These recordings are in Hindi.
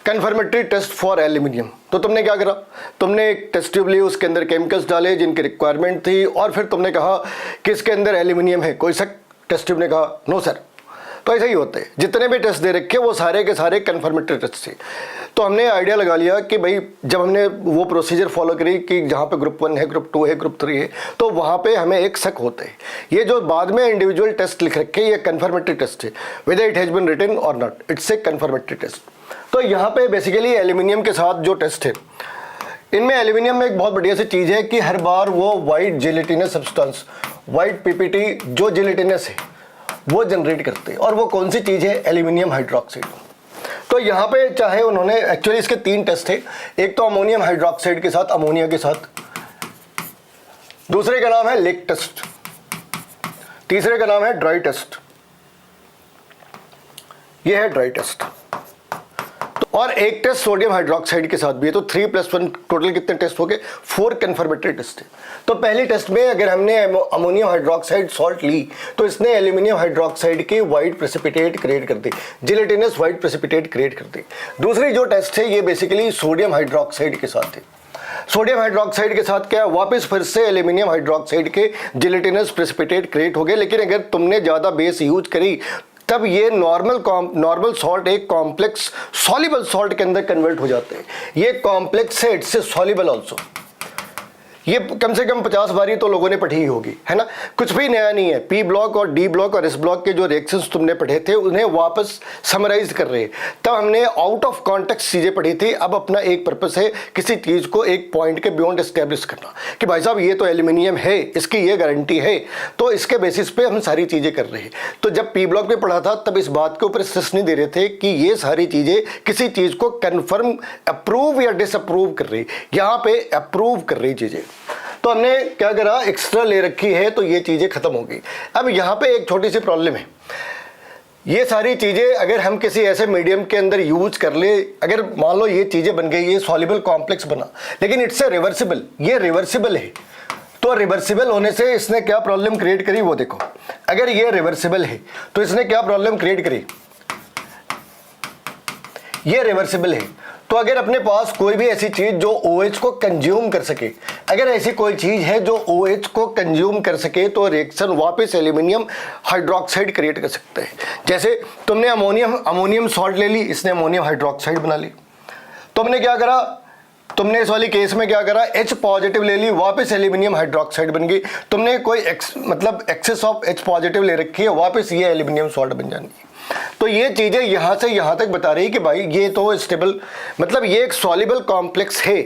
Confirmatory test for aluminium. तो तुमने क्या करा, तुमने एक टेस्ट ट्यूब ली, उसके अंदर केमिकल्स डाले जिनकी रिक्वायरमेंट थी, और फिर तुमने कहा कि इसके अंदर एल्यूमिनियम है, कोई शक? टेस्ट ट्यूब ने कहा नो सर। तो ऐसा ही होता है, जितने भी टेस्ट दे रखे वो सारे के सारे कन्फर्मेटरी टेस्ट थे। तो हमने आइडिया लगा लिया कि भाई जब हमने वो प्रोसीजर फॉलो करी कि जहाँ पे ग्रुप 1 है, ग्रुप 2 है, ग्रुप 3 है, तो वहाँ पे हमें एक शक होता है। ये जो बाद में इंडिविजुअल टेस्ट लिख रखे ये कन्फर्मेटरी टेस्ट है, whether it has been written और not, it's a confirmatory test. तो यहाँ पे बेसिकली एल्यूमिनियम के साथ जो टेस्ट है, इनमें एल्यूमिनियम में एक बहुत बढ़िया सी चीज़ है कि हर बार वो white gelatinous substance, white PPT जो जेलेटिनस है वो जनरेट करते हैं। और वो कौन सी चीज़ है? Aluminium hydroxide. तो यहाँ पे चाहे उन्होंने एक्चुअली इसके 3 टेस्ट थे, एक तो अमोनियम हाइड्रोक्साइड के साथ, अमोनिया के साथ, दूसरे का नाम है लेक टेस्ट, तीसरे का नाम है ड्राई टेस्ट। ये है ड्राई टेस्ट। और एक टेस्ट सोडियम हाइड्रोक्साइड के साथ भी है। तो 3 + 1 टोटल कितने टेस्ट हो गए? 4 कन्फर्मेटरी टेस्ट है। तो पहली टेस्ट में अगर हमने अमोनियम हाइड्रोक्साइड सॉल्ट ली तो इसने एल्यूमिनियम हाइड्रोक्साइड की वाइट प्रेसिपिटेट क्रिएट कर दी, जिलेटिनस वाइट प्रेसिपिटेट क्रिएट कर दी। दूसरी जो टेस्ट है ये बेसिकली सोडियम हाइड्रोक्साइड के साथ है। सोडियम हाइड्रोक्साइड के साथ क्या, वापस फिर से एल्यूमिनियम हाइड्रोक्साइड के जिलेटिनस प्रेसिपिटेट क्रिएट हो गए। लेकिन अगर तुमने ज़्यादा बेस यूज करी तब ये नॉर्मल सॉल्ट एक कॉम्प्लेक्स सॉल्युबल सॉल्ट के अंदर कन्वर्ट हो जाते हैं। ये कॉम्प्लेक्स है, इट्स सॉल्युबल आल्सो। ये कम से कम 50 बारी तो लोगों ने पढ़ी ही होगी, है ना। कुछ भी नया नहीं है। पी ब्लॉक और डी ब्लॉक और एस ब्लॉक के जो रिएक्शंस तुमने पढ़े थे उन्हें वापस समराइज कर रहे हैं। तब हमने आउट ऑफ कॉन्टेक्स्ट चीज़ें पढ़ी थी। अब अपना एक पर्पस है किसी चीज़ को एक पॉइंट के बियॉन्ड एस्टेब्लिश करना कि भाई साहब ये तो एल्यूमिनियम है, इसकी ये गारंटी है, तो इसके बेसिस पे हम सारी चीज़ें कर रहे हैं। तो जब पी ब्लॉक में पढ़ा था तब इस बात के ऊपर स्ट्रेस नहीं दे रहे थे कि ये सारी चीज़ें किसी चीज़ को कन्फर्म अप्रूव या डिसअप्रूव कर रही, यहाँ पे अप्रूव कर रही चीज़ें। तो हमने क्या करा, एक्स्ट्रा ले रखी है तो ये चीज़ें खत्म हो गई। अब यहाँ पे एक छोटी सी प्रॉब्लम है, ये सारी चीज़ें अगर हम किसी ऐसे मीडियम के अंदर यूज कर ले, अगर मान लो ये चीज़ें बन गई, ये सॉल्युबल कॉम्प्लेक्स बना, लेकिन इट्स ए रिवर्सिबल, ये रिवर्सिबल है। तो रिवर्सिबल होने से इसने क्या प्रॉब्लम क्रिएट करी वो देखो। अगर ये रिवर्सिबल है तो इसने क्या प्रॉब्लम क्रिएट करी, ये रिवर्सिबल है। तो अगर अपने पास कोई भी ऐसी चीज जो OH को कंज्यूम कर सके, अगर ऐसी कोई चीज है जो OH को कंज्यूम कर सके तो रिएक्शन वापस एल्यूमिनियम हाइड्रोक्साइड क्रिएट कर सकते हैं। जैसे तुमने अमोनियम सॉल्ट ले ली, इसने अमोनियम हाइड्रोक्साइड बना ली। तुमने क्या करा, तुमने इस वाली केस में क्या करा, H पॉजिटिव ले ली, वापस एल्यूमिनियम हाइड्रोक्साइड बन गई। तुमने कोई एक्सेस ऑफ H पॉजिटिव ले रखी है, वापस ये एल्यूमिनियम सॉल्ट बन जानी है। तो ये चीज़ें यहाँ से यहाँ तक बता रही कि भाई ये तो स्टेबल, मतलब ये एक सॉल्युबल कॉम्प्लेक्स है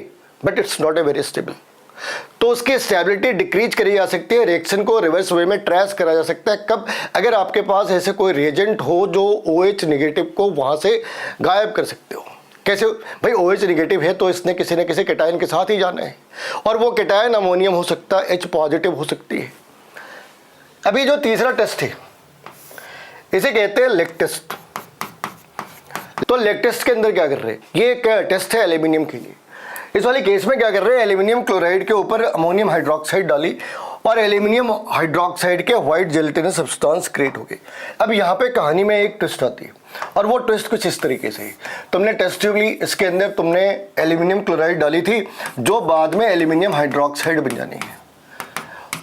but it's not a very stable. तो उसकी स्टेबिलिटी डिक्रीज करी जा सकती है, रिएक्शन को रिवर्स वे में ट्रेस करा जा सकता है। कब? अगर आपके पास ऐसे कोई रिएजेंट हो जो OH नेगेटिव को वहाँ से गायब कर सकते हो। कैसे? भाई OH नेगेटिव है तो इसने किसी न किसी कैटायन के साथ ही जाना है, और वो कैटायन अमोनियम हो सकता है, H पॉजिटिव हो सकती है। अभी जो तीसरा टेस्ट है इसे कहते हैं लेक टेस्ट। तो लेक टेस्ट के अंदर क्या कर रहे हैं, ये एक टेस्ट है एल्यूमिनियम के लिए। इस वाले केस में क्या कर रहे हैं, एल्यूमिनियम क्लोराइड के ऊपर अमोनियम हाइड्रोक्साइड डाली और एल्यूमिनियम हाइड्रोक्साइड के व्हाइट जेलेटिनस सब्सटेंस क्रिएट हो गई। अब यहाँ पे कहानी में एक ट्विस्ट आती है, और वो ट्विस्ट कुछ इस तरीके से है। तुमने टेस्ट ट्यूब ली, इसके अंदर तुमने एल्यूमिनियम क्लोराइड डाली थी जो बाद में एल्यूमिनियम हाइड्रोक्साइड बन जानी है।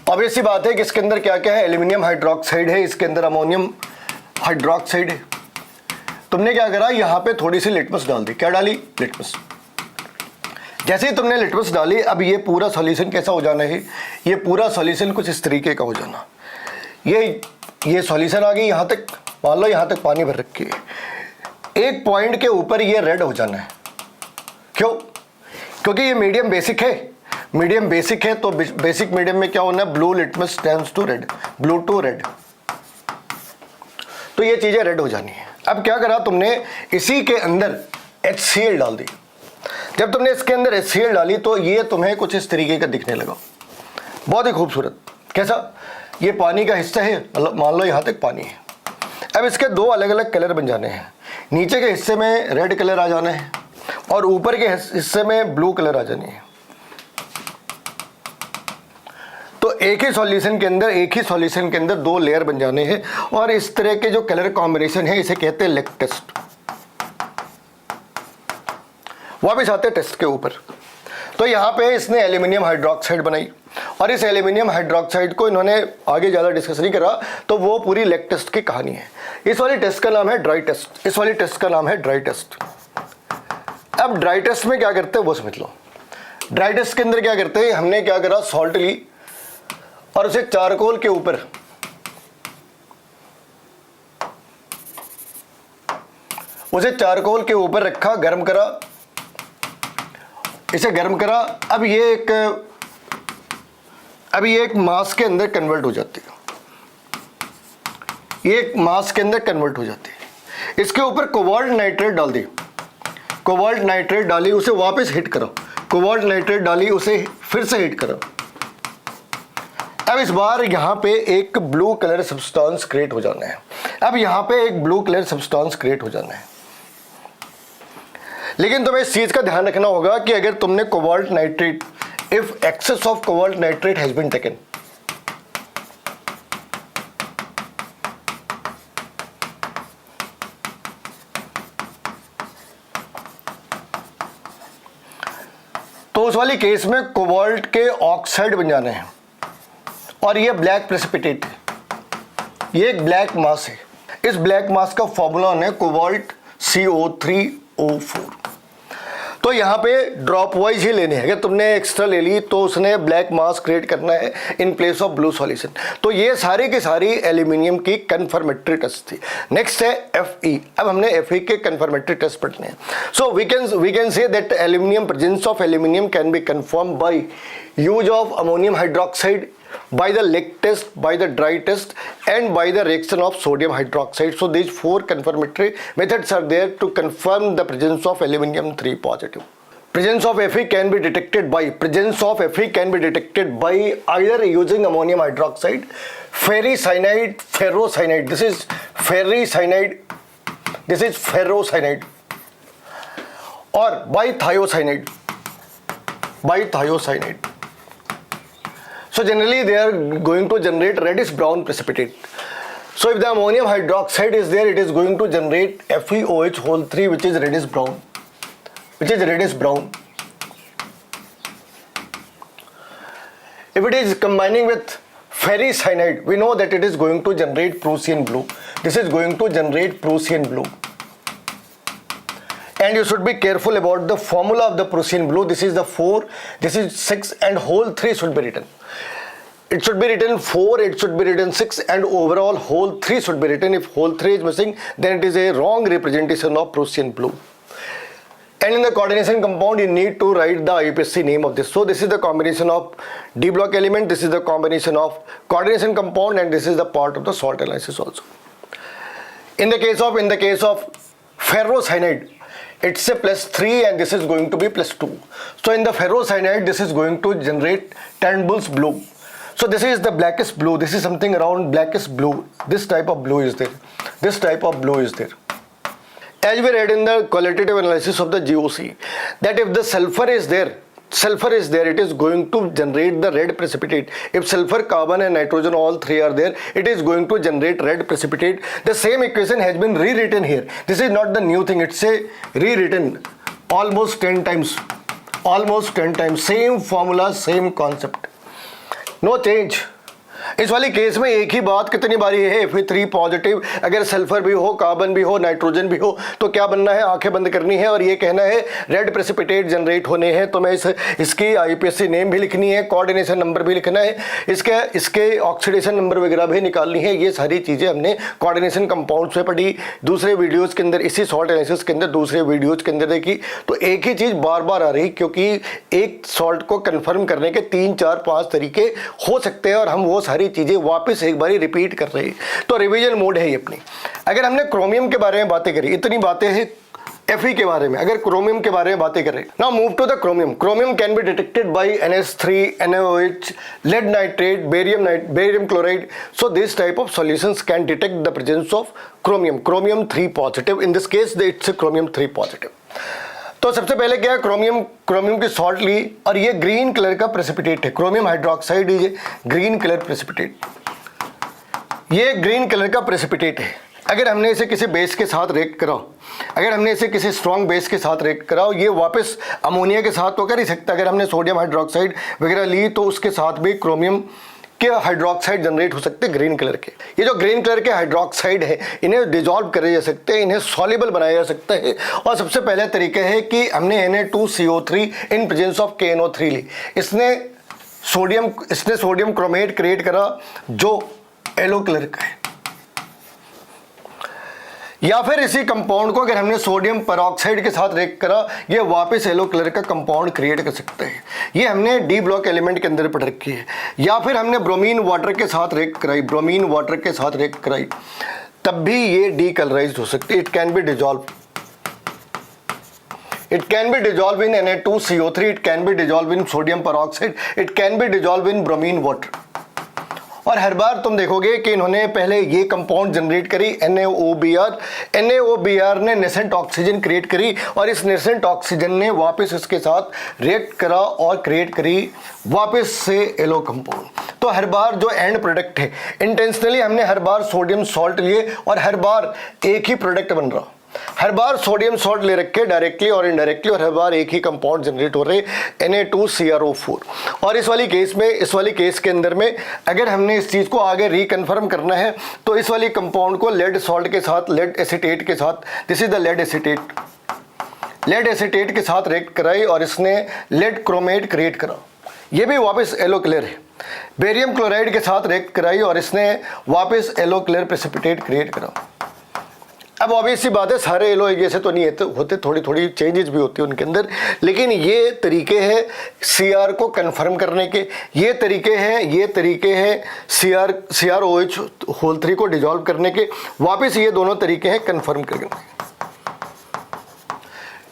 ऑब्वियस सी बात है कि इसके अंदर क्या क्या है, एल्यूमिनियम हाइड्रोक्साइड है, इसके अंदर अमोनियम हाइड्रोक्साइड है। तुमने क्या करा, यहाँ पे थोड़ी सी लिटमस डाल दी। क्या डाली? लिटमस। जैसे ही तुमने लिटमस डाली, अब ये पूरा सॉल्यूशन कैसा हो जाना है, ये पूरा सॉल्यूशन कुछ इस तरीके का हो जाना। ये सॉल्यूशन आ गई यहाँ तक, मान लो यहाँ तक पानी भर रखी है। एक पॉइंट के ऊपर ये रेड हो जाना है। क्यों? क्योंकि ये मीडियम बेसिक है। मीडियम बेसिक है तो बेसिक मीडियम में क्या होना है, blue litmus tends to red, blue to red. तो ये चीज़ें रेड हो जानी है। अब क्या करा तुमने, इसी के अंदर HCl डाल दी। जब तुमने इसके अंदर HCl डाली तो ये तुम्हें कुछ इस तरीके का दिखने लगा, बहुत ही खूबसूरत। कैसा? ये पानी का हिस्सा है, मतलब मान लो यहाँ तक पानी है। अब इसके 2 अलग अलग कलर बन जाने हैं। नीचे के हिस्से में रेड कलर आ जाना है और ऊपर के हिस्से में ब्लू कलर आ जानी है। तो एक ही सॉल्यूशन के अंदर 2 लेयर बन जाने हैं, और इस तरह के जो कलर कॉम्बिनेशन है इसे कहते हैं लेक टेस्ट। वापस आते हैं टेस्ट के ऊपर। तो यहाँ पे इसने एल्यूमिनियम हाइड्रोक्साइड बनाई और इस एल्यूमिनियम हाइड्रोक्साइड को इन्होंने आगे ज़्यादा डिस्कस नहीं करा, तो वो पूरी लेग टेस्ट की कहानी है। इस वाली टेस्ट का नाम है ड्राई टेस्ट, इस वाली टेस्ट का नाम है ड्राई टेस्ट। अब ड्राई टेस्ट में क्या करते हैं वो समझ लो। ड्राई टेस्ट के अंदर क्या करते हैं, हमने क्या करा, सॉल्ट ली और उसे चारकोल के ऊपर रखा, गर्म करा, इसे गर्म करा। अब ये एक मास के अंदर कन्वर्ट हो जाती है, ये एक मास के अंदर कन्वर्ट हो जाती है। इसके ऊपर कोबाल्ट नाइट्रेट डाल दी, कोबाल्ट नाइट्रेट डाली, उसे वापस हिट करो, कोबाल्ट नाइट्रेट डाली, उसे फिर से हिट करो। अब इस बार यहाँ पे एक ब्लू कलर सब्सटेंस क्रिएट हो जाना है। अब यहाँ पे एक ब्लू कलर सब्सटेंस क्रिएट हो जाना है, लेकिन तुम्हें इस चीज का ध्यान रखना होगा कि अगर तुमने cobalt nitrate, if excess of cobalt nitrate has been taken, तो उस वाली केस में कोबाल्ट के ऑक्साइड बन जाने हैं और ये ब्लैक प्रेसिपिटेट है, ये एक ब्लैक मास है। इस ब्लैक मास का फॉर्मूला है कोबाल्ट CO3O4। तो यहाँ पे ड्रॉप वाइज ही लेने हैं, अगर तुमने एक्स्ट्रा ले ली तो उसने ब्लैक मास क्रिएट करना है in place of blue solution. तो ये सारी की सारी एल्यूमिनियम की कन्फर्मेटरी टेस्ट थी। नेक्स्ट है Fe। अब हमने Fe के कन्फर्मेटरी टेस्ट पढ़ने हैं। So we can say that aluminium, presence of aluminium can be confirm by use of ammonium hydroxide, by the Lick test, by the dry test, and by the reaction of sodium hydroxide. So these four confirmatory methods are there to confirm the presence of aluminium 3 positive. Presence of Fe can be detected by either using ammonium hydroxide, ferricyanide, ferrocyanide. This is ferricyanide, this is ferrocyanide, or by thiocyanide. So generally they are going to generate reddish brown precipitate. So if the ammonium hydroxide is there, it is going to generate FeOH whole 3, which is reddish brown, If it is combining with ferricyanide, we know that it is going to generate Prussian blue. This is going to generate Prussian blue. And you should be careful about the formula of the Prussian blue. This is the 4, this is 6, and whole 3 should be written. It should be written 4, it should be written 6, and overall whole 3 should be written. If whole 3 is missing, then it is a wrong representation of Prussian blue. And in the coordination compound, you need to write the IUPAC name of this. So this is the combination of D block element, this is the combination of coordination compound, and this is the part of the salt analysis also. In the case of ferrocyanide, it's a +3 and this is going to be +2. So in the ferrocyanide, this is going to generate Turnbull's blue. So this is the blackest blue. This is something around blackest blue. This type of blue is there. As we read in the qualitative analysis of the GOC, that if the sulfur is there, it is going to generate the red precipitate. If sulfur, carbon and nitrogen, all 3 are there, it is going to generate red precipitate. The same equation has been rewritten here. This is not the new thing, it's a rewritten almost 10 times. Same formula, same concept, no change. इस वाली केस में एक ही बात कितनी बारी है, Fe3 पॉजिटिव, अगर सल्फर भी हो, कार्बन भी हो, नाइट्रोजन भी हो, तो क्या बनना है, आंखें बंद करनी है और ये कहना है रेड प्रेसिपिटेट जनरेट होने हैं। तो मैं इसकी IUPAC नेम भी लिखनी है, कोऑर्डिनेशन नंबर भी लिखना है, इसके ऑक्सीडेशन नंबर वगैरह भी निकालनी है। ये सारी चीज़ें हमने कोऑर्डिनेशन कंपाउंड्स में पढ़ी, दूसरे वीडियोज़ के अंदर, इसी सॉल्ट एनालिसिस के अंदर दूसरे वीडियोज़ के अंदर देखी। तो एक ही चीज़ बार बार आ रही, क्योंकि एक सॉल्ट को कन्फर्म करने के 3, 4, 5 तरीके हो सकते हैं और हम वो सारी चीजें वापस एक बारी रिपीट कर रहे हैं। तो रिवीजन मोड है ये अपनी। अगर हमने क्रोमियम के बारे में बातें करी, इतनी बातें हैं Fe के बारे में, अगर क्रोमियम के बारे में बातें करें, now move to the chromium. Chromium can be detected by NH3, NaOH, lead nitrate, barium chloride. So this type of solutions can detect the presence of chromium 3 positive. In this case it's a chromium 3 positive. तो सबसे पहले क्या है, क्रोमियम की सॉल्ट ली और ये ग्रीन कलर का प्रेसिपिटेट है। क्रोमियम हाइड्रोक्साइड ये ग्रीन कलर प्रेसिपिटेट, ये ग्रीन कलर का प्रेसिपिटेट है। अगर हमने इसे किसी बेस के साथ रिएक्ट करा, अगर हमने इसे किसी स्ट्रॉन्ग बेस के साथ रिएक्ट करा, ये वापस अमोनिया के साथ तो कर ही सकता है। अगर हमने सोडियम हाइड्रोक्साइड वगैरह ली तो उसके साथ भी क्रोमियम के हाइड्रोक्साइड जनरेट हो सकते हैं ग्रीन कलर के। ये जो ग्रीन कलर के हाइड्रोक्साइड है इन्हें डिजॉल्व करे जा सकते हैं, इन्हें सॉल्युबल बनाया जा सकता है। और सबसे पहला तरीका है कि हमने Na2CO3 in presence of KNO3 ली। इसने सोडियम क्रोमेट क्रिएट करा जो येलो कलर का है। या फिर इसी कंपाउंड को अगर हमने सोडियम पेरोक्साइड के साथ रिएक्ट करा, ये वापस येलो कलर का कंपाउंड क्रिएट कर सकते हैं। ये हमने डी ब्लॉक एलिमेंट के अंदर पढ़ रखी है। या फिर हमने ब्रोमीन वाटर के साथ रिएक्ट कराई, ब्रोमीन वाटर के साथ रिएक्ट कराई, तब भी ये डीकलराइज्ड हो सकती है। It can be dissolve, it can be dissolved in Na2CO3, it can be dissolved in sodium peroxide, it can be dissolved in bromine water। और हर बार तुम देखोगे कि इन्होंने पहले ये कंपाउंड जनरेट करी NaOBr ने नेसेंट ऑक्सीजन क्रिएट करी और इस नेसेंट ऑक्सीजन ने वापस इसके साथ रिएक्ट करा और क्रिएट करी वापस से येलो कंपाउंड। तो हर बार जो एंड प्रोडक्ट है, इंटेंशनली हमने हर बार सोडियम सॉल्ट लिए और हर बार एक ही प्रोडक्ट बन रहा। हर बार सोडियम सॉल्ट ले रखे डायरेक्टली और इनडायरेक्टली, और हर बार एक ही कंपाउंड जनरेट हो रहे Na2CrO4। और इस वाली केस के अंदर में अगर हमने इस चीज़ को आगे रिकन्फर्म करना है तो इस वाली कंपाउंड को लेड सॉल्ट के साथ, लेड एसीटेट के साथ, this is the lead acetate के साथ रिएक्ट कराई और इसने लेड क्रोमेट क्रिएट करा। ये भी वापस येलो कलर है। बेरियम क्लोराइड के साथ रिएक्ट कराई और इसने वापस येलो कलर प्रेसिपिटेट क्रिएट करा। अब ऑब्वियस सी बात है, सारे येलो एक जैसे तो नहीं होते, थोड़ी थोड़ी चेंजेस भी होती है उनके अंदर, लेकिन ये तरीके हैं CR को कन्फर्म करने के, ये तरीके हैं CrOH3 को डिजॉल्व करने के। वापस ये दोनों तरीके हैं कन्फर्म करने के।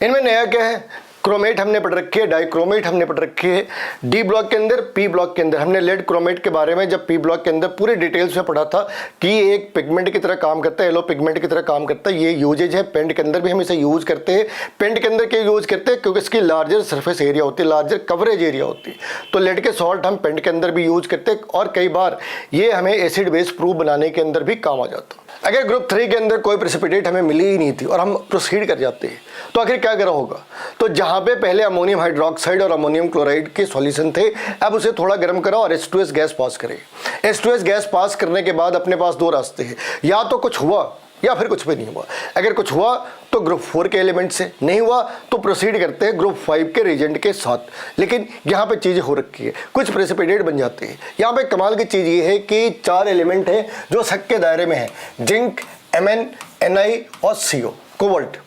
इनमें नया क्या है? क्रोमेट हमने पढ़ रखी है, डाइक्रोमेट हमने पढ़ रखी है। डी ब्लॉक के अंदर, पी ब्लॉक के अंदर हमने लेड क्रोमेट के बारे में जब पी ब्लॉक के अंदर पूरे डिटेल्स में पढ़ा था कि ये एक पिगमेंट की तरह काम करता है, येलो पिगमेंट की तरह काम करता है। ये यूजेज है, पेंट के अंदर भी हम इसे यूज करते हैं। पेंट के अंदर क्यों यूज करते हैं? क्योंकि इसकी लार्जर सरफेस एरिया होती है, लार्जर कवरेज एरिया होती है। तो लेड के सॉल्ट हम पेंट के अंदर भी यूज करते हैं और कई बार ये हमें एसिड बेस प्रूफ बनाने के अंदर भी काम आ जाता है। अगर ग्रुप 3 के अंदर कोई प्रेसिपिटेट हमें मिली ही नहीं थी और हम प्रोसीड कर जाते हैं तो आखिर क्या करा होगा? तो जहाँ पे पहले अमोनियम हाइड्रोक्साइड और अमोनियम क्लोराइड के सॉल्यूशन थे, अब उसे थोड़ा गर्म करो और H2S गैस पास करें। H2S गैस पास करने के बाद अपने पास दो रास्ते हैं, या तो कुछ हुआ या फिर कुछ भी नहीं हुआ। अगर कुछ हुआ तो ग्रुप 4 के एलिमेंट से, नहीं हुआ तो प्रोसीड करते हैं ग्रुप 5 के रिएजेंट के साथ। लेकिन यहाँ पे चीज़ें हो रखी है, कुछ प्रेसिपिटेट बन जाते हैं। यहाँ पे कमाल की चीज़ ये है कि 4 एलिमेंट हैं जो शक के दायरे में है, जिंक, Mn, Ni और CO, कोबाल्ट।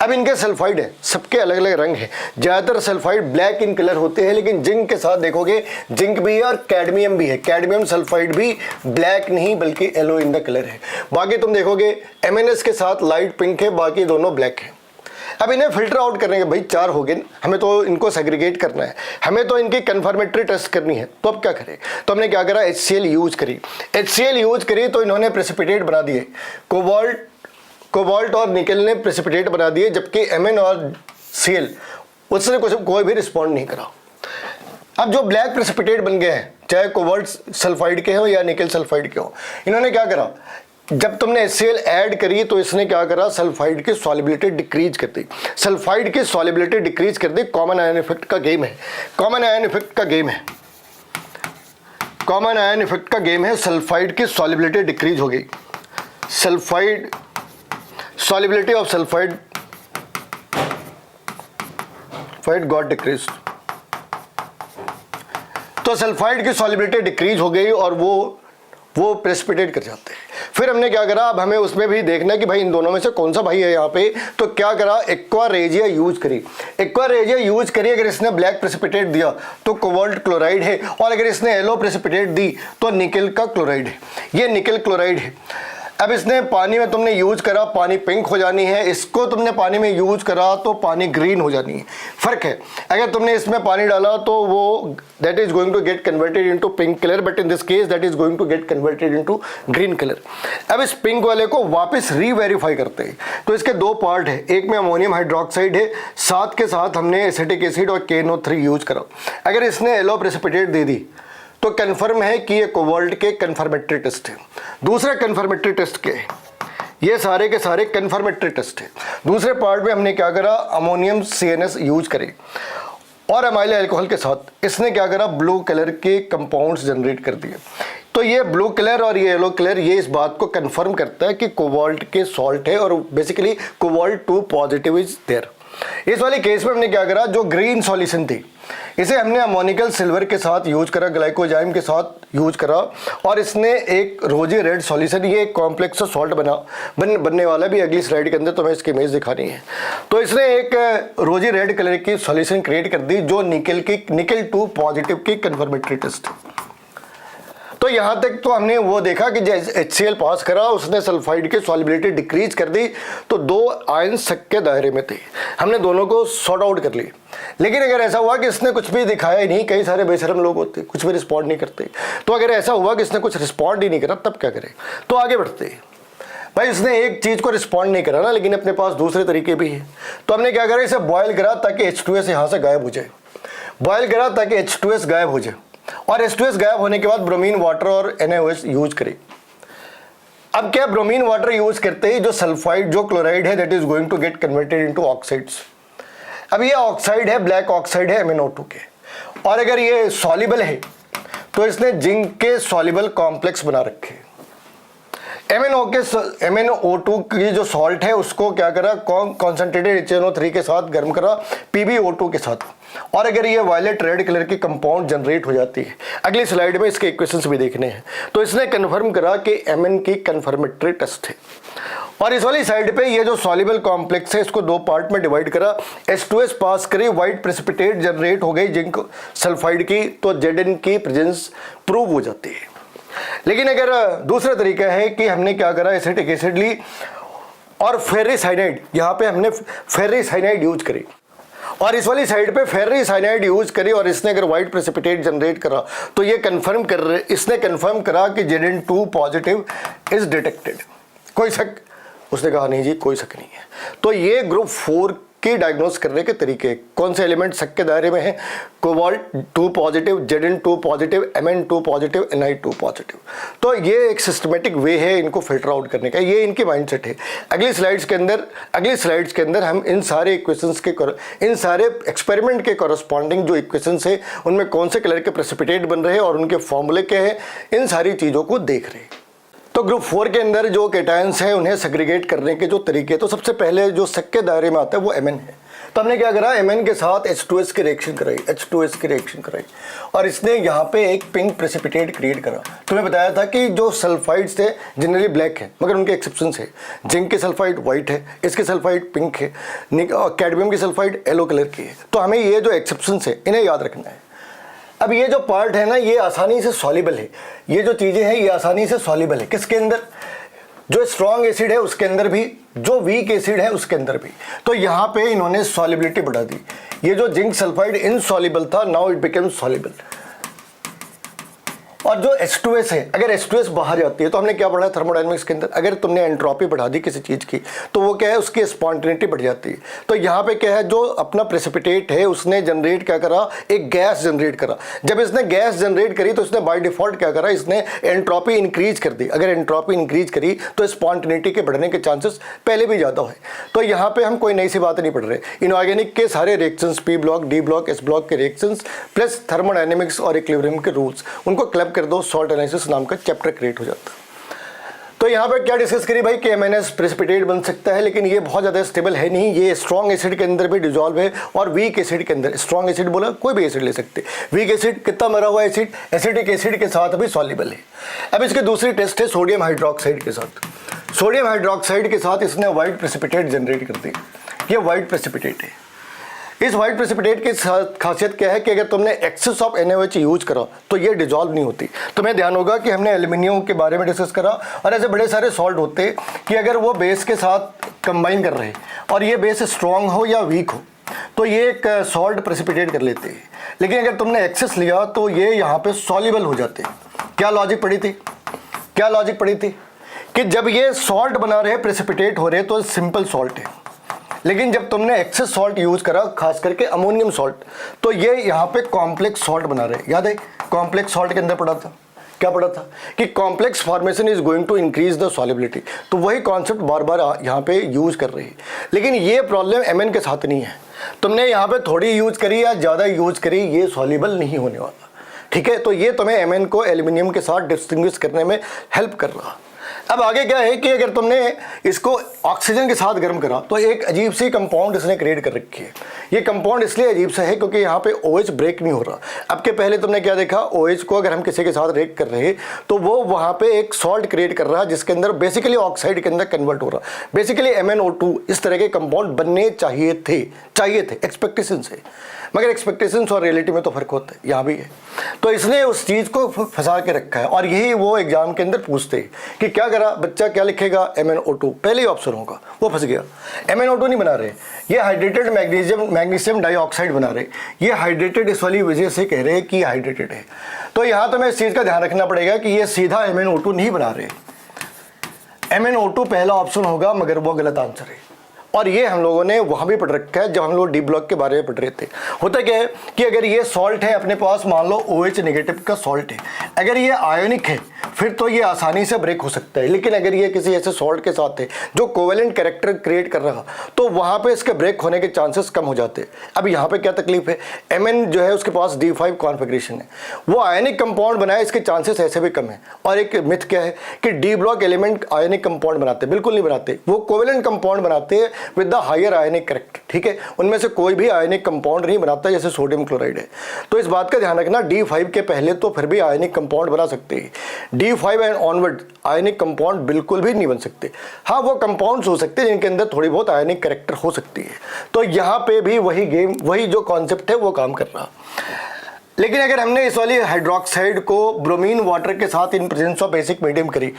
अब इनके सल्फाइड है, सबके अलग अलग रंग है। ज़्यादातर सल्फाइड ब्लैक इन कलर होते हैं, लेकिन जिंक के साथ देखोगे जिंक भी है और कैडमियम भी है। कैडमियम सल्फाइड भी ब्लैक नहीं बल्कि येलो इन द कलर है। बाकी तुम देखोगे MnS के साथ लाइट पिंक है, बाकी दोनों ब्लैक है। अब इन्हें फिल्टर आउट करने के, भाई 4 हो गए, हमें तो इनको सेग्रीगेट करना है, हमें तो इनकी कन्फर्मेटरी टेस्ट करनी है। तो अब क्या करें? तो हमने क्या करा? HCl यूज करी। HCl यूज करी तो इन्होंने प्रेसिपिटेट बना दिए। कोबाल्ट और निकल ने प्रेसिपिटेट बना दिए, जबकि Mn और Cl उसने कोई भी रिस्पॉन्ड नहीं करा। अब जो ब्लैक प्रेसिपिटेट बन गए हैं, चाहे कोबाल्ट सल्फाइड के हो या निकल सल्फाइड के हो, इन्होंने क्या करा? जब तुमने HCl ऐड करी तो इसने क्या करा? सल्फाइड की सॉल्युबिलिटी डिक्रीज कर दी। सल्फाइड की सॉल्युबिलिटी डिक्रीज कर दी। कॉमन आयन इफेक्ट का गेम है, कॉमन आयन इफेक्ट का गेम है, कॉमन आयन इफेक्ट का गेम है। सल्फाइड की सॉल्युबिलिटी डिक्रीज हो गई। Sulphide solubility of sulfide got decreased। तो सल्फाइड की सॉल्युबिलिटी डिक्रीज हो गई और वो प्रेसिपिटेट कर जाते हैं। फिर हमने क्या करा? अब हमें उसमें भी देखना है कि भाई इन दोनों में से कौन सा भाई है यहाँ पे। तो क्या करा? एक्वा रेजिया यूज करी। एक्वा रेजिया यूज करी। अगर इसने ब्लैक प्रेसिपिटेट दिया तो कोबाल्ट क्लोराइड है, और अगर इसने येलो प्रेसिपिटेट दी तो निकल का क्लोराइड है। ये निकल क्लोराइड है। अब इसने पानी में तुमने यूज करा, पानी पिंक हो जानी है। इसको तुमने पानी में यूज करा तो पानी ग्रीन हो जानी है। फर्क है, अगर तुमने इसमें पानी डाला तो वो that is going to get converted into pink colour, but in this case that is going to get converted into green colour. अब इस पिंक वाले को वापस रीवेरीफाई करते हैं। तो इसके 2 पार्ट है, एक में अमोनियम हाइड्रोक्साइड है, साथ के साथ हमने एसिटिक एसिड और KNO3 यूज करा। अगर इसने येलो प्रेसिपिटेट दे दी तो कन्फर्म है कि ये कोबाल्ट के कन्फर्मेटरी टेस्ट है। दूसरा कन्फर्मेटरी टेस्ट क्या है? ये सारे के सारे कन्फर्मेटरी टेस्ट है। दूसरे पार्ट में हमने क्या करा, अमोनियम CNS यूज करे और अमाइल अल्कोहल के साथ इसने क्या करा, ब्लू कलर के कंपाउंड्स जनरेट कर दिए। तो ये ब्लू कलर और ये येलो कलर ये इस बात को कंफर्म करता है कि कोबाल्ट के सॉल्ट है और basically cobalt 2 positive is there. इस वाले केस में हमने क्या करा, जो ग्रीन सॉल्यूशन थी इसे हमने अमोनिकल सिल्वर के साथ यूज करा, ग्लाइकोजाइम के साथ यूज करा और इसने एक रोजी रेड सॉल्यूशन, ये एक कॉम्प्लेक्स सॉल्ट बनने वाला भी अगली स्लाइड के अंदर तुम्हें इसकी इमेज दिखानी है। तो इसने एक रोजी रेड कलर की सॉल्यूशन क्रिएट कर दी जो निकल 2 पॉजिटिव की कन्फर्मेटरी टेस्ट। तो यहाँ तक तो हमने वो देखा कि जैसे HCl पास करा उसने सल्फाइड की सॉल्युबिलिटी डिक्रीज कर दी, तो 2 आयन शक के दायरे में थे, हमने दोनों को सॉर्ट आउट कर ली। लेकिन अगर ऐसा हुआ कि इसने कुछ भी दिखाया ही नहीं, कई सारे बेशरम लोग होते कुछ भी रिस्पॉन्ड नहीं करते, तो अगर ऐसा हुआ कि इसने कुछ रिस्पॉन्ड ही नहीं करा तब क्या करें, तो आगे बढ़ते भाई इसने एक चीज़ को रिस्पॉन्ड नहीं करा ना, लेकिन अपने पास दूसरे तरीके भी हैं। तो हमने क्या करा, इसे बॉयल करा ताकि H2S यहाँ से गायब हो जाए, बॉयल करा ताकि H2S गायब हो जाए और H2S गायब होने के बाद ब्रोमीन वाटर और NaOH यूज करें। अब क्या, ब्रोमीन वाटर यूज करते ही जो सल्फाइड जो क्लोराइड है that is going to get converted into oxides. अब ये ऑक्साइड है, ब्लैक ऑक्साइड है MnO2 के, और अगर ये सॉल्युबल है तो इसने जिंक के सॉल्युबल कॉम्प्लेक्स बना रखे। MnO2 की जो सॉल्ट है उसको क्या करा, कॉन्सेंट्रेटेड HNO3 के साथ गर्म करा PbO2 के साथ, और अगर ये वायलेट रेड कलर की कंपाउंड जनरेट हो जाती है, अगली स्लाइड में इसके इक्वेशंस भी देखने हैं। तो इसने कंफर्म करा कि Mn की कंफर्मेटरी टेस्ट है। और इस वाली साइड पे ये जो सॉल्युबल कॉम्प्लेक्स है इसको 2 पार्ट में डिवाइड करा, H2S पास करी, व्हाइट प्रेसिपिटेट जनरेट हो गई जिंक सल्फाइड की, तो Zn की प्रेजेंस प्रूव हो जाती है। लेकिन अगर दूसरा तरीका है कि हमने क्या करा, एसिटिक एसिड ली और फेरिसाइनाइड, यहाँ पे हमने फेरिसाइनाइड यूज करी और इस वाली साइड पे फेरिसाइनाइड यूज करी और इसने अगर व्हाइट प्रेसिपिटेट जनरेट करा तो ये इसने कंफर्म करा कि Zn2 पॉजिटिव इज डिटेक्टेड। कोई शक, उसने कहा नहीं जी कोई शक नहीं है। तो ये ग्रुप 4 की डायग्नोस करने के तरीके, कौन से एलिमेंट शक के दायरे में है, cobalt 2 positive, Zn2 positive, Mn2 positive, Ni2 positive. तो ये एक सिस्टमेटिक वे है इनको फिल्टर आउट करने का, ये इनकी माइंडसेट है। अगली स्लाइड्स के अंदर हम इन सारे इक्वेशंस के इन सारे एक्सपेरिमेंट के कॉरस्पॉन्डिंग जो इक्वेशंस है उनमें कौन से कलर के प्रेसिपिटेट बन रहे हैं और उनके फॉर्मूले क्या है, इन सारी चीज़ों को देख रहे हैं। तो ग्रुप 4 के अंदर जो कैटायंस हैं उन्हें सेग्रीगेट करने के जो तरीके, तो सबसे पहले जो शक के दायरे में आता है वो Mn है। तो हमने क्या करा, Mn के साथ H2S की रिएक्शन कराई और इसने यहाँ पे एक पिंक प्रेसिपिटेट क्रिएट करा। तुम्हें बताया था कि जो सल्फाइड्स थे जनरली ब्लैक है मगर उनके एक्सेप्शंस है। जिंक की सल्फाइड व्हाइट है, इसकी सल्फाइड पिंक है, कैडमियम की सल्फाइड येलो कलर की है। तो हमें ये जो एक्सेप्शंस है इन्हें याद रखना है। अब ये जो पार्ट है ना ये आसानी से सॉल्युबल है, ये जो चीज़ें हैं ये आसानी से सॉल्युबल है। किसके अंदर, जो स्ट्रॉन्ग एसिड है उसके अंदर भी, जो वीक एसिड है उसके अंदर भी। तो यहाँ पे इन्होंने सॉल्युबिलिटी बढ़ा दी। ये जो जिंक सल्फाइड इनसॉल्युबल था, नाउ इट बिकम सॉल्युबल। और जो H2S है, अगर H2S बाहर जाती है तो हमने क्या पढ़ा थर्मोडायनेमिक्स के अंदर, अगर तुमने एंट्रोपी बढ़ा दी किसी चीज़ की तो वो क्या है, उसकी स्पॉन्टेनिटी बढ़ जाती है। तो यहाँ पे क्या है, जो अपना प्रेसिपिटेट है उसने जनरेट क्या करा, एक गैस जनरेट करा। जब इसने गैस जनरेट करी तो इसने बाय डिफॉल्ट क्या करा, इसने एंट्रोपी इंक्रीज कर दी। अगर एंट्रोपी इंक्रीज करी तो स्पॉन्टेनिटी के बढ़ने के चांसेस पहले भी ज़्यादा है। तो यहाँ पे हम कोई नई सी बात नहीं पढ़ रहे। इनऑर्गेनिक के सारे reactions, P block, D block, S block के रिएक्शंस प्लस थर्मोडायनेमिक्स और इक्विलिब्रियम के रूल्स, उनको क्लब कर दो, सॉल्ट एनालिसिस नाम का चैप्टर क्रिएट हो जाता। तो यहाँ पे क्या डिस्कस करी भाई कि MnS प्रेसिपिटेट बन सकता है, लेकिन ये बहुत ज़्यादा स्टेबल है नहीं। ये स्ट्रॉन्ग एसिड के अंदर भी डिजॉल्व है और वीक एसिड के अंदर, स्ट्रॉन्ग एसिड बोला कोई भी एसिड ले सकते, वीक एसिड कितना मरा हुआ एसिड, एसिडिक एसिड के साथ भी सॉल्युबल है। अब इसकी दूसरी टेस्ट है सोडियम हाइड्रोक्साइड के साथ। सोडियम हाइड्रोक्साइड के साथ इसने व्हाइट प्रेसिपिटेट जनरेट कर दी। ये व्हाइट प्रेसिपिटेट है। इस व्हाइट प्रेसिपिटेट की खासियत क्या है कि अगर तुमने एक्सेस ऑफ NaOH यूज करा तो ये डिजॉल्व नहीं होती। तुम्हें ध्यान होगा कि हमने एल्यूमिनियम के बारे में डिस्कस करा और ऐसे बड़े सारे सॉल्ट होते हैं कि अगर वो बेस के साथ कंबाइन कर रहे हैं और ये बेस स्ट्रॉन्ग हो या वीक हो तो ये एक सॉल्ट प्रेसिपिटेट कर लेते हैं। लेकिन अगर तुमने एक्सेस लिया तो ये यहाँ पे सॉल्युबल हो जाते हैं। क्या लॉजिक पड़ी थी कि जब ये सॉल्ट बना रहे, प्रेसिपिटेट हो रहे तो सिंपल सॉल्ट है, लेकिन जब तुमने एक्सेस सॉल्ट यूज करा, खास करके अमोनियम सॉल्ट, तो ये यहाँ पे कॉम्प्लेक्स सॉल्ट बना रहे। याद है कॉम्प्लेक्स सॉल्ट के अंदर पड़ा था क्या पढ़ा था कि complex formation is going to increase the solubility. तो वही कॉन्सेप्ट बार बार यहाँ पे यूज कर रही है, लेकिन ये प्रॉब्लम MN के साथ नहीं है। तुमने यहाँ पे थोड़ी यूज करी या ज़्यादा यूज करी, ये सॉल्युबल नहीं होने वाला, ठीक है। तो ये तुम्हें MN को एल्यूमिनियम के साथ डिस्टिंग्विश करने में हेल्प कर रहा। अब आगे क्या है कि अगर तुमने इसको ऑक्सीजन के साथ गर्म करा तो एक अजीब सी कंपाउंड इसने क्रिएट कर रखी है। ये कंपाउंड इसलिए अजीब सा है क्योंकि यहाँ पे OH ब्रेक नहीं हो रहा। अब के पहले तुमने क्या देखा, OH को अगर हम किसी के साथ रिएक्ट कर रहे हैं तो वो वहाँ पे एक सॉल्ट क्रिएट कर रहा है जिसके अंदर बेसिकली ऑक्साइड के अंदर कन्वर्ट हो रहा। बेसिकली MnO2 इस तरह के कंपाउंड बनने चाहिए थे एक्सपेक्टेशन से, मगर एक्सपेक्टेशंस और रियलिटी में तो फर्क होता है, यहाँ भी है। तो इसने उस चीज़ को फंसा के रखा है और यही वो एग्जाम के अंदर पूछते हैं कि क्या करा बच्चा, क्या लिखेगा, MnO2 पहले ही ऑप्शन होगा, वो फंस गया। MnO2 नहीं बना रहे, ये हाइड्रेटेड मैग्नीशियम डाइऑक्साइड बना रहे। ये हाइड्रेटेड इस वाली वजह से कह रहे हैं कि हाइड्रेटेड है। तो यहाँ तो मैं इस चीज़ का ध्यान रखना पड़ेगा कि ये सीधा MnO2 नहीं बना रहे, MnO2 पहला ऑप्शन होगा, मगर वो गलत आंसर है। और ये हम लोगों ने वहाँ भी पढ़ रखा है जब हम लोग डी ब्लॉक के बारे में पढ़ रहे थे। होता क्या है कि अगर ये सॉल्ट है अपने पास, मान लो OH नेगेटिव का सॉल्ट है, अगर ये आयोनिक है फिर तो ये आसानी से ब्रेक हो सकता है। लेकिन अगर ये किसी ऐसे सॉल्ट के साथ है जो कोवेलेंट कैरेक्टर क्रिएट कर रहा, तो वहाँ पे इसके ब्रेक होने के चांसेस कम हो जाते हैं। अब यहाँ पे क्या तकलीफ है, Mn जो है उसके पास D5 कॉन्फ़िगरेशन है, वो आयनिक कंपाउंड बनाए, इसके चांसेस ऐसे भी कम है। और एक मिथ क्या है कि D block element ionic compound बनाते, बिल्कुल नहीं बनाते, वो कोवेलेंट कंपाउंड बनाते हैं with the higher ionic character, ठीक है। उनमें से कोई भी आयनिक कंपाउंड नहीं बनाता जैसे सोडियम क्लोराइड है। तो इस बात का ध्यान रखना, D5 के पहले तो फिर भी आयनिक कंपाउंड बना सकते हैं, D5 and onward ionic compound बिल्कुल भी नहीं बन सकते। हाँ, वो कंपाउंड्स हो सकते हैं जिनके अंदर थोड़ी बहुत आयनिक कैरेक्टर हो सकती है। तो यहाँ पे भी वही गेम, वही जो कॉन्सेप्ट है वो काम कर रहा। लेकिन अगर हमने इस वाली हाइड्रोक्साइड को ब्रोमीन वाटर के साथ in presence of basic medium करी,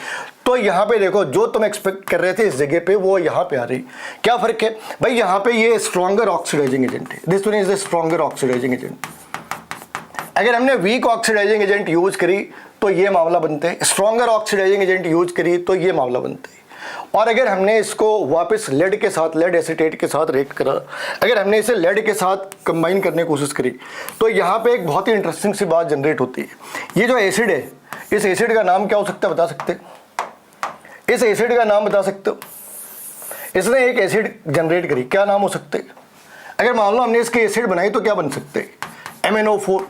तो यहाँ पे देखो जो तुम एक्सपेक्ट कर रहे थे इस जगह पे वो यहाँ पे आ रही। क्या फर्क है भाई, यहाँ पे ये स्ट्रॉन्गर ऑक्सीडाइजिंग एजेंट है, this one is the stronger oxidising agent. अगर हमने वीक ऑक्सीडाइजिंग एजेंट यूज करी तो ये मामला बनते हैं, स्ट्रॉन्गर ऑक्सीडाइजिंग एजेंट यूज करी तो ये मामला बनते हैं। और अगर हमने इसको वापस लेड के साथ, लेड एसीटेट के साथ रिएक्ट करा, अगर हमने इसे लेड के साथ कंबाइन करने की कोशिश करी, तो यहाँ पे एक बहुत ही इंटरेस्टिंग सी बात जनरेट होती है। ये जो एसिड है, इस एसिड का नाम क्या हो सकता है, बता सकते? इस एसिड का नाम बता सकते हो? इसने एक एसिड जनरेट करी, क्या नाम हो सकते? अगर मान लो हमने इसके एसिड बनाई तो क्या बन सकते? MnO4।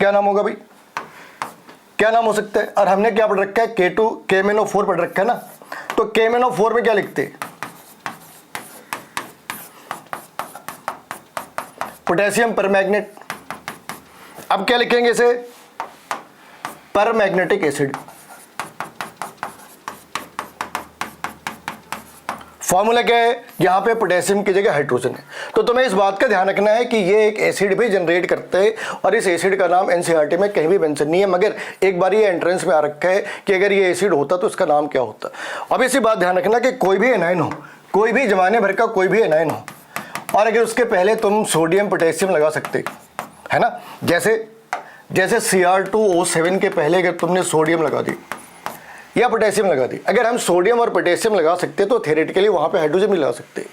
क्या नाम होगा भाई, क्या नाम हो सकता है? और हमने क्या पढ़ रखा है, KMnO4 पढ़ रखा है ना। तो KMnO4 में क्या लिखते? पोटेशियम परमैग्नेट। अब क्या लिखेंगे इसे, परमैग्नेटिक एसिड। फॉर्मूला क्या है, यहाँ पे पोटेशियम की जगह हाइड्रोजन है। तो तुम्हें इस बात का ध्यान रखना है कि ये एक एसिड भी जनरेट करते हैं और इस एसिड का नाम NCERT में कहीं भी मेंशन नहीं है, मगर एक बार ये एंट्रेंस में आ रखा है कि अगर ये एसिड होता तो उसका नाम क्या होता। अब इसी बात ध्यान रखना कि कोई भी एनायन हो, कोई भी जमाने भर का कोई भी एनायन हो, और अगर उसके पहले तुम सोडियम पोटेशियम लगा सकते है ना, जैसे Cr2O7 के पहले अगर तुमने सोडियम लगा दी या पोटेशियम लगा दी, अगर हम सोडियम और पोटेशियम लगा सकते तो थ्योरेटिकली वहाँ पे हाइड्रोजन भी लगा सकते।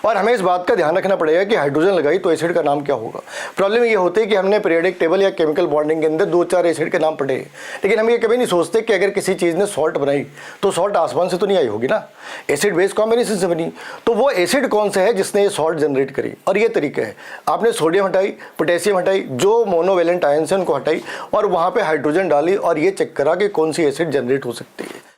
और हमें इस बात का ध्यान रखना पड़ेगा कि हाइड्रोजन लगाई तो एसिड का नाम क्या होगा। प्रॉब्लम ये होती है कि हमने पीरियोडिक टेबल या केमिकल बॉन्डिंग के अंदर 2-4 एसिड के नाम पढ़े, लेकिन हम ये कभी नहीं सोचते कि अगर किसी चीज़ ने सॉल्ट बनाई तो सॉल्ट आसमान से तो नहीं आई होगी ना, एसिड बेस कॉम्बिनेशन से बनी। तो वो एसिड कौन सा है जिसने ये सॉल्ट जनरेट करी, और ये तरीका है। आपने सोडियम हटाई, पोटेशियम हटाई, जो मोनोवेलेंट आयन से उनको हटाई और वहाँ पर हाइड्रोजन डाली और ये चेक करा कि कौन सी एसिड जनरेट हो सकती है।